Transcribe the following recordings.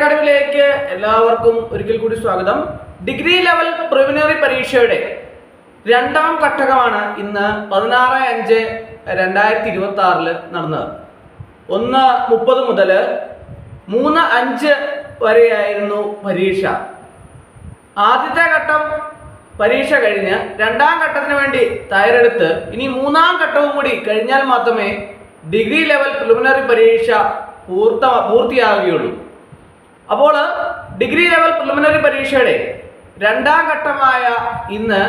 അക്കാഡമിയിലേക്ക് എല്ലാവർക്കും ഒരിക്കൽ കൂടി സ്വാഗതം. ഡിഗ്രി ലെവൽ പ്രിലിമിനറി പരീക്ഷയുടെ രണ്ടാം ഘട്ടകമാണ് ഇന്ന് 16/5/2026 നടന്നത്. 1:30 മുതൽ 3:05 വരെയായിരുന്നു പരീക്ഷ. ആദ്യത്തെ ഘട്ടം പരീക്ഷ കഴിഞ്ഞ് രണ്ടാം ഘട്ടത്തിന് വേണ്ടി തയ്യാറെടുത്ത് ഇനി മൂന്നാം ഘട്ടവും കൂടി കഴിഞ്ഞാൽ മാത്രമേ ഡിഗ്രി ലെവൽ പ്രിലിമിനറി പരീക്ഷ പൂർത്തിയാകുകയുള്ളൂ. അപ്പോൾ ഡിഗ്രി ലെവൽ പ്രിലിമിനറി പരീക്ഷയുടെ രണ്ടാം ഘട്ടമായ ഇന്ന്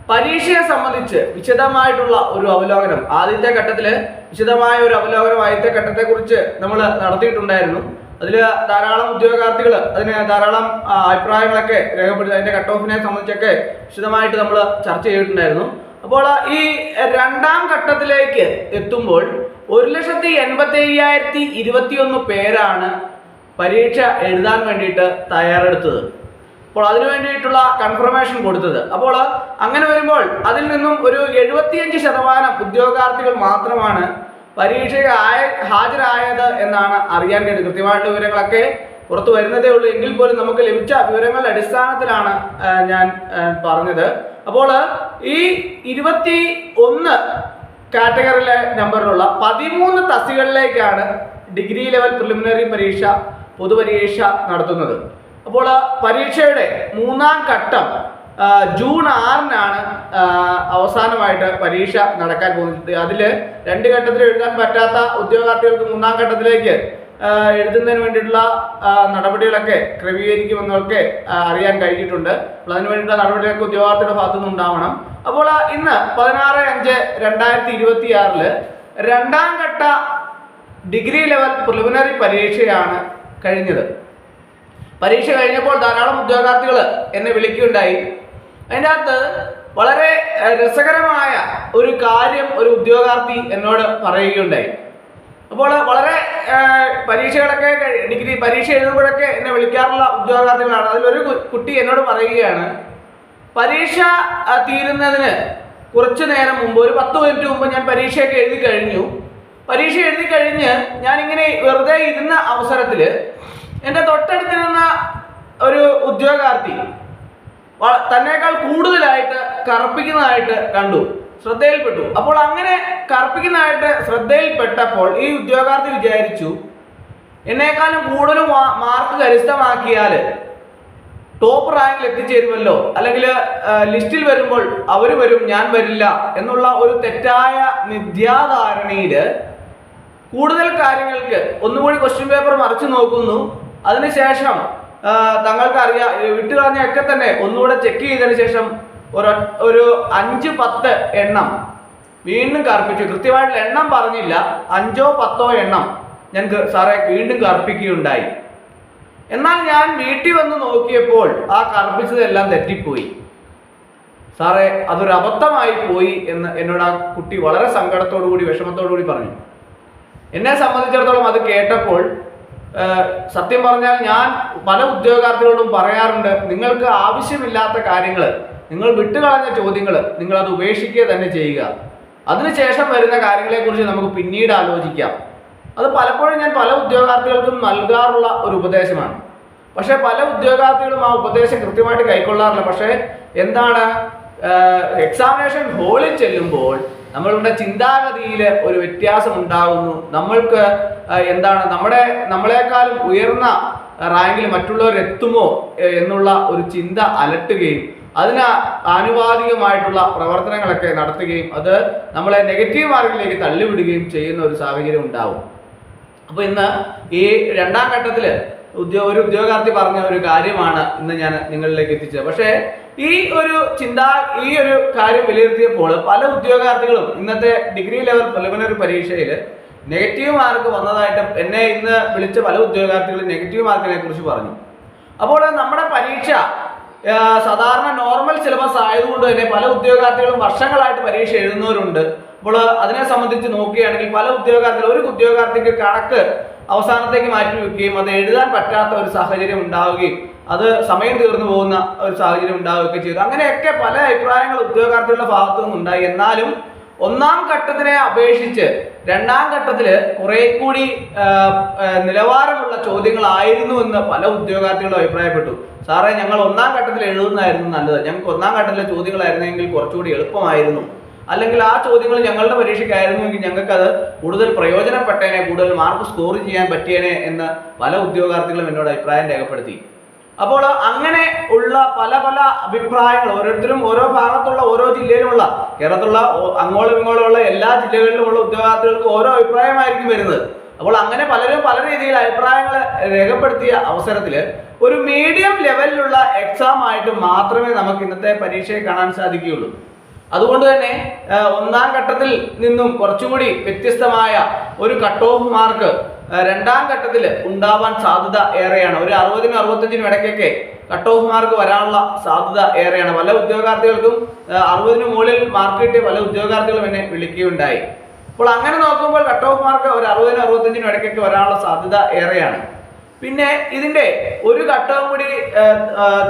പരീക്ഷയെ സംബന്ധിച്ച് വിശദമായിട്ടുള്ള ഒരു അവലോകനം, ആദ്യത്തെ ഘട്ടത്തിൽ വിശദമായ ഒരു അവലോകനം ആദ്യത്തെ ഘട്ടത്തെക്കുറിച്ച് നമ്മൾ നടത്തിയിട്ടുണ്ടായിരുന്നു. അതിൽ ധാരാളം ഉദ്യോഗാർത്ഥികൾ അതിന് ധാരാളം അഭിപ്രായങ്ങളൊക്കെ രേഖപ്പെടുത്തി അതിൻ്റെ കട്ട് ഓഫിനെ സംബന്ധിച്ചൊക്കെ വിശദമായിട്ട് നമ്മൾ ചർച്ച ചെയ്തിട്ടുണ്ടായിരുന്നു. അപ്പോൾ ഈ രണ്ടാം ഘട്ടത്തിലേക്ക് എത്തുമ്പോൾ 1,85,021 പേരാണ് പരീക്ഷ എഴുതാൻ വേണ്ടിയിട്ട് തയ്യാറെടുത്തത്. അപ്പോൾ അതിനു വേണ്ടിയിട്ടുള്ള കൺഫർമേഷൻ കൊടുത്തത്. അപ്പോൾ അങ്ങനെ വരുമ്പോൾ അതിൽ നിന്നും ഒരു 75% ഉദ്യോഗാർത്ഥികൾ മാത്രമാണ് പരീക്ഷയ്ക്ക് ഹാജരായത് എന്നാണ് അറിയാൻ കഴിയുന്നത്. കൃത്യമായിട്ട് വിവരങ്ങളൊക്കെ പുറത്തു വരുന്നതേ ഉള്ളൂ. എങ്കിൽ പോലും നമുക്ക് ലഭിച്ച വിവരങ്ങളുടെ അടിസ്ഥാനത്തിലാണ് ഞാൻ പറഞ്ഞത്. അപ്പോൾ ഈ 21 കാറ്റഗറിയിലെ നമ്പറിലുള്ള 13 തസ്തികകളിലേക്കാണ് ഡിഗ്രി ലെവൽ പ്രിലിമിനറി പരീക്ഷ പൊതുപരീക്ഷ നടത്തുന്നത്. അപ്പോൾ പരീക്ഷയുടെ മൂന്നാം ഘട്ടം ജൂൺ 6-നാണ് അവസാനമായിട്ട് പരീക്ഷ നടക്കാൻ പോകുന്നത്. അതിൽ 2 ഘട്ടത്തിൽ എഴുതാൻ പറ്റാത്ത ഉദ്യോഗാർത്ഥികൾക്ക് മൂന്നാം ഘട്ടത്തിലേക്ക് എഴുതുന്നതിന് വേണ്ടിയിട്ടുള്ള നടപടികളൊക്കെ ക്രമീകരിക്കുമെന്നൊക്കെ അറിയാൻ കഴിഞ്ഞിട്ടുണ്ട്. അപ്പോൾ അതിന് വേണ്ടിയിട്ടുള്ള നടപടികളൊക്കെ ഉദ്യോഗാർത്ഥിയുടെ ഭാഗത്തുനിന്ന് ഉണ്ടാവണം. അപ്പോൾ ഇന്ന് 16/5/2026 രണ്ടാം ഘട്ട ഡിഗ്രി ലെവൽ പ്രിലിമിനറി പരീക്ഷയാണ് കഴിഞ്ഞത്. പരീക്ഷ കഴിഞ്ഞപ്പോൾ ധാരാളം ഉദ്യോഗാർത്ഥികൾ എന്നെ വിളിക്കുകയുണ്ടായി. അതിൻ്റെ അകത്ത് വളരെ രസകരമായ ഒരു കാര്യം ഒരു ഉദ്യോഗാർത്ഥി എന്നോട് പറയുകയുണ്ടായി. അപ്പോൾ വളരെ പരീക്ഷകളൊക്കെ ഡിഗ്രി പരീക്ഷ എഴുതുമ്പോഴൊക്കെ എന്നെ വിളിക്കാറുള്ള ഉദ്യോഗാർത്ഥികളാണ്. അതിലൊരു കുട്ടി എന്നോട് പറയുകയാണ്, പരീക്ഷ തീരുന്നതിന് കുറച്ച് നേരം മുമ്പ്, ഒരു 10 മിനിറ്റ് മുമ്പ് ഞാൻ പരീക്ഷയൊക്കെ എഴുതി കഴിഞ്ഞു. പരീക്ഷ എഴുതി കഴിഞ്ഞ് ഞാനിങ്ങനെ വെറുതെ ഇരുന്ന അവസരത്തിൽ എൻ്റെ തൊട്ടടുത്തിരുന്ന ഒരു ഉദ്യോഗാർത്ഥി തന്നേക്കാൾ കൂടുതലായിട്ട് കറുപ്പിക്കുന്നതായിട്ട് കണ്ടു, ശ്രദ്ധയിൽപ്പെട്ടു. അപ്പോൾ അങ്ങനെ കറുപ്പിക്കുന്നതായിട്ട് ശ്രദ്ധയിൽപ്പെട്ടപ്പോൾ ഈ ഉദ്യോഗാർത്ഥി വിചാരിച്ചു, എന്നേക്കാളും കൂടുതൽ മാർക്ക് കരസ്ഥമാക്കിയാൽ ടോപ്പ് റാങ്കിൽ എത്തിച്ചേരുമല്ലോ, അല്ലെങ്കിൽ ലിസ്റ്റിൽ വരുമ്പോൾ അവർ വരും, ഞാൻ വരില്ല എന്നുള്ള ഒരു തെറ്റായ മിഥ്യാധാരണയിൽ കൂടുതൽ കാര്യങ്ങൾക്ക് ഒന്നുകൂടി ക്വസ്റ്റ്യൻ പേപ്പർ മറിച്ചു നോക്കുന്നു. അതിനുശേഷം തങ്ങൾക്കറിയാം വിട്ടുകളഞ്ഞൊക്കെ തന്നെ ഒന്നുകൂടെ ചെക്ക് ചെയ്തതിന് ശേഷം ഒരു 5-10 എണ്ണം വീണ്ടും കറുപ്പിച്ചു. കൃത്യമായിട്ടുള്ള എണ്ണം പറഞ്ഞില്ല, 5-10 എണ്ണം ഞാൻ സാറേ വീണ്ടും കറുപ്പിക്കുകയുണ്ടായി. എന്നാൽ ഞാൻ വീട്ടിൽ വന്ന് നോക്കിയപ്പോൾ ആ കറുപ്പിച്ചതെല്ലാം തെറ്റിപ്പോയി സാറേ, അതൊരു അബദ്ധമായി പോയി എന്ന് എന്നോട് ആ കുട്ടി വളരെ സങ്കടത്തോടു കൂടി വിഷമത്തോടു കൂടി പറഞ്ഞു. എന്നെ സംബന്ധിച്ചിടത്തോളം അത് കേട്ടപ്പോൾ സത്യം പറഞ്ഞാൽ ഞാൻ പല ഉദ്യോഗാർത്ഥികളോടും പറയാറുണ്ട്, നിങ്ങൾക്ക് ആവശ്യമില്ലാത്ത കാര്യങ്ങൾ, നിങ്ങൾ വിട്ടുകളഞ്ഞ ചോദ്യങ്ങൾ നിങ്ങളത് ഉപേക്ഷിക്കുക തന്നെ ചെയ്യുക. അതിനുശേഷം വരുന്ന കാര്യങ്ങളെക്കുറിച്ച് നമുക്ക് പിന്നീട് ആലോചിക്കാം. അത് പലപ്പോഴും ഞാൻ പല ഉദ്യോഗാർത്ഥികൾക്കും നൽകാറുള്ള ഒരു ഉപദേശമാണ്. പക്ഷേ പല ഉദ്യോഗാർത്ഥികളും ആ ഉപദേശം കൃത്യമായിട്ട് കൈക്കൊള്ളാറില്ല. പക്ഷേ എന്താണ്, എക്സാമിനേഷൻ ഹാളിൽ ചെല്ലുമ്പോൾ നമ്മളുടെ ചിന്താഗതിയിൽ ഒരു വ്യത്യാസം ഉണ്ടാകുന്നു. നമ്മൾക്ക് എന്താണ് നമ്മളെക്കാളും ഉയർന്ന റാങ്കിൽ മറ്റുള്ളവർ എത്തുമോ എന്നുള്ള ഒരു ചിന്ത അലട്ടുകയും അതിന് ആനുപാതികമായിട്ടുള്ള പ്രവർത്തനങ്ങളൊക്കെ നടത്തുകയും അത് നമ്മളെ നെഗറ്റീവ് മാർക്കിലേക്ക് തള്ളിവിടുകയും ചെയ്യുന്ന ഒരു സാഹചര്യം ഉണ്ടാവും. അപ്പോൾ ഇന്ന് ഈ രണ്ടാം ഘട്ടത്തിൽ ഒരു ഉദ്യോഗാർത്ഥി പറഞ്ഞ ഒരു കാര്യമാണ് ഇന്ന് ഞാൻ നിങ്ങളിലേക്ക് എത്തിച്ചത്. പക്ഷേ ഈ ഒരു കാര്യം വിലയിരുത്തിയപ്പോൾ പല ഉദ്യോഗാർത്ഥികളും ഇന്നത്തെ ഡിഗ്രി ലെവൽ പ്രിലിമിനറി പരീക്ഷയിൽ നെഗറ്റീവ് മാർക്ക് വന്നതായിട്ട് എന്നെ ഇന്ന് വിളിച്ച പല ഉദ്യോഗാർത്ഥികളും നെഗറ്റീവ് മാർക്കിനെ കുറിച്ച് പറഞ്ഞു. അപ്പോൾ നമ്മുടെ പരീക്ഷ സാധാരണ നോർമൽ സിലബസ് ആയതുകൊണ്ട് തന്നെ പല ഉദ്യോഗാർത്ഥികളും വർഷങ്ങളായിട്ട് പരീക്ഷ എഴുതുന്നവരുണ്ട്. അപ്പോൾ അതിനെ സംബന്ധിച്ച് നോക്കുകയാണെങ്കിൽ പല ഒരു ഉദ്യോഗാർത്ഥിക്ക് കണക്ക് അവസാനത്തേക്ക് മാറ്റി വെക്കുകയും അത് എഴുതാൻ പറ്റാത്ത ഒരു സാഹചര്യം ഉണ്ടാവുകയും അത് സമയം തീർന്നു പോകുന്ന ഒരു സാഹചര്യം ഉണ്ടാവുകയൊക്കെ ചെയ്തു. അങ്ങനെയൊക്കെ പല അഭിപ്രായങ്ങൾ ഉദ്യോഗാർത്ഥികളുടെ ഭാഗത്തു നിന്നുണ്ടായി. എന്നാലും ഒന്നാം ഘട്ടത്തിനെ അപേക്ഷിച്ച് രണ്ടാം ഘട്ടത്തിൽ കുറെ കൂടി നിലവാരമുള്ള ചോദ്യങ്ങളായിരുന്നു എന്ന് പല ഉദ്യോഗാർത്ഥികളും അഭിപ്രായപ്പെട്ടു. സാറേ, ഞങ്ങൾ ഒന്നാം ഘട്ടത്തിൽ എഴുതുന്നതായിരുന്നു നല്ലത്, ഞങ്ങൾക്ക് ഒന്നാം ഘട്ടത്തിലെ ചോദ്യങ്ങളായിരുന്നെങ്കിൽ കുറച്ചുകൂടി എളുപ്പമായിരുന്നു, അല്ലെങ്കിൽ ആ ചോദ്യങ്ങൾ ഞങ്ങളുടെ പരീക്ഷയ്ക്കായിരുന്നുവെങ്കിൽ ഞങ്ങൾക്ക് അത് കൂടുതൽ പ്രയോജനപ്പെട്ടേനെ, കൂടുതൽ മാർക്ക് സ്കോർ ചെയ്യാൻ പറ്റിയേനെ എന്ന് പല ഉദ്യോഗാർത്ഥികളും എന്നോട് അഭിപ്രായം രേഖപ്പെടുത്തി. അപ്പോൾ അങ്ങനെ ഉള്ള പല പല അഭിപ്രായങ്ങൾ ഓരോരുത്തരും ഓരോ ഭാഗത്തുള്ള ഓരോ ജില്ലയിലുമുള്ള കേരളത്തിലുള്ള അങ്ങോളം ഇങ്ങോളമുള്ള എല്ലാ ജില്ലകളിലുമുള്ള ഉദ്യോഗാർത്ഥികൾക്ക് ഓരോ അഭിപ്രായമായിരിക്കും വരുന്നത്. അപ്പോൾ അങ്ങനെ പലരും പല രീതിയിൽ അഭിപ്രായങ്ങൾ രേഖപ്പെടുത്തിയ അവസരത്തിൽ ഒരു മീഡിയം ലെവലിലുള്ള എക്സാം ആയിട്ട് മാത്രമേ നമുക്ക് ഇന്നത്തെ പരീക്ഷയെ കാണാൻ സാധിക്കുകയുള്ളൂ. അതുകൊണ്ട് തന്നെ ഒന്നാം ഘട്ടത്തിൽ നിന്നും കുറച്ചുകൂടി വ്യത്യസ്തമായ ഒരു കട്ട് ഓഫ് മാർക്ക് രണ്ടാം ഘട്ടത്തിൽ ഉണ്ടാവാൻ സാധ്യത ഏറെയാണ്. ഒരു 60-നും 65-നും ഇടയ്ക്കൊക്കെ കട്ട് ഓഫ് മാർക്ക് വരാനുള്ള സാധ്യത ഏറെയാണ്. പല ഉദ്യോഗാർത്ഥികൾക്കും 60-ന് മുകളിൽ മാർക്ക് കിട്ടിയ പല ഉദ്യോഗാർത്ഥികളും എന്നെ വിളിക്കുകയുണ്ടായി. അപ്പോൾ അങ്ങനെ നോക്കുമ്പോൾ കട്ട് ഓഫ് മാർക്ക് ഒരു 60-നും 65-നും ഇടയ്ക്കൊക്കെ വരാനുള്ള സാധ്യത ഏറെയാണ്. പിന്നെ ഇതിന്റെ ഒരു ഘട്ടവും കൂടി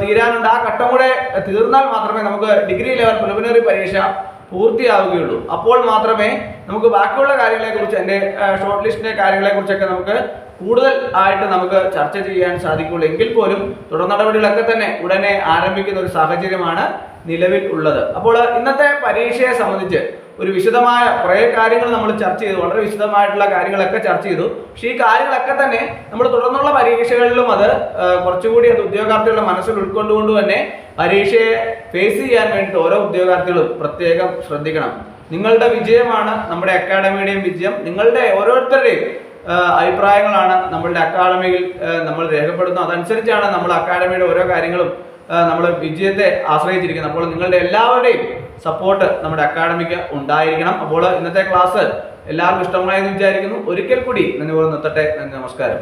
തീരാനുണ്ട്. ആ ഘട്ടം കൂടെ തീർന്നാൽ മാത്രമേ നമുക്ക് ഡിഗ്രി ലെവൽ പ്രിലിമിനറി പരീക്ഷ പൂർത്തിയാവുകയുള്ളൂ. അപ്പോൾ മാത്രമേ നമുക്ക് ബാക്കിയുള്ള കാര്യങ്ങളെക്കുറിച്ച്, എൻ്റെ ഷോർട്ട് ലിസ്റ്റിന്റെ കാര്യങ്ങളെക്കുറിച്ചൊക്കെ നമുക്ക് കൂടുതൽ ആയിട്ട് നമുക്ക് ചർച്ച ചെയ്യാൻ സാധിക്കുള്ളൂ. എങ്കിൽ പോലും തുടർ നടപടികളൊക്കെ തന്നെ ഉടനെ ആരംഭിക്കുന്ന ഒരു സാഹചര്യമാണ് നിലവിൽ ഉള്ളത്. അപ്പോൾ ഇന്നത്തെ പരീക്ഷയെ സംബന്ധിച്ച് ഒരു വിശദമായ കുറേ കാര്യങ്ങൾ നമ്മൾ ചർച്ച ചെയ്തു, വളരെ വിശദമായിട്ടുള്ള കാര്യങ്ങളൊക്കെ ചർച്ച ചെയ്തു. പക്ഷേ ഈ കാര്യങ്ങളൊക്കെ തന്നെ നമ്മൾ തുടർന്നുള്ള പരീക്ഷകളിലും അത് കുറച്ചുകൂടി അത് ഉദ്യോഗാർത്ഥികളുടെ മനസ്സിൽ ഉൾക്കൊണ്ടുകൊണ്ട് തന്നെ പരീക്ഷയെ ഫേസ് ചെയ്യാൻ വേണ്ടിയിട്ട് ഓരോ ഉദ്യോഗാർത്ഥികളും പ്രത്യേകം ശ്രദ്ധിക്കണം. നിങ്ങളുടെ വിജയമാണ് നമ്മുടെ അക്കാഡമിയുടെയും വിജയം. നിങ്ങളുടെ ഓരോരുത്തരുടെയും അഭിപ്രായങ്ങളാണ് നമ്മളുടെ അക്കാഡമിയിൽ നമ്മൾ രേഖപ്പെടുത്തുന്നത്. അതനുസരിച്ചാണ് നമ്മൾ അക്കാഡമിയുടെ ഓരോ കാര്യങ്ങളും നമ്മൾ വിജയത്തെ ആശ്രയിച്ചിരിക്കുന്നത്. അപ്പോൾ നിങ്ങളുടെ എല്ലാവരുടെയും സപ്പോർട്ട് നമ്മുടെ അക്കാഡമിക്ക് ഉണ്ടായിരിക്കണം. അപ്പോൾ ഇന്നത്തെ ക്ലാസ് എല്ലാവർക്കും ഇഷ്ടമായെന്ന് വിചാരിക്കുന്നു. ഒരിക്കൽ കൂടി നന്ദി നിർത്തട്ടെ. നന്ദി, നമസ്കാരം.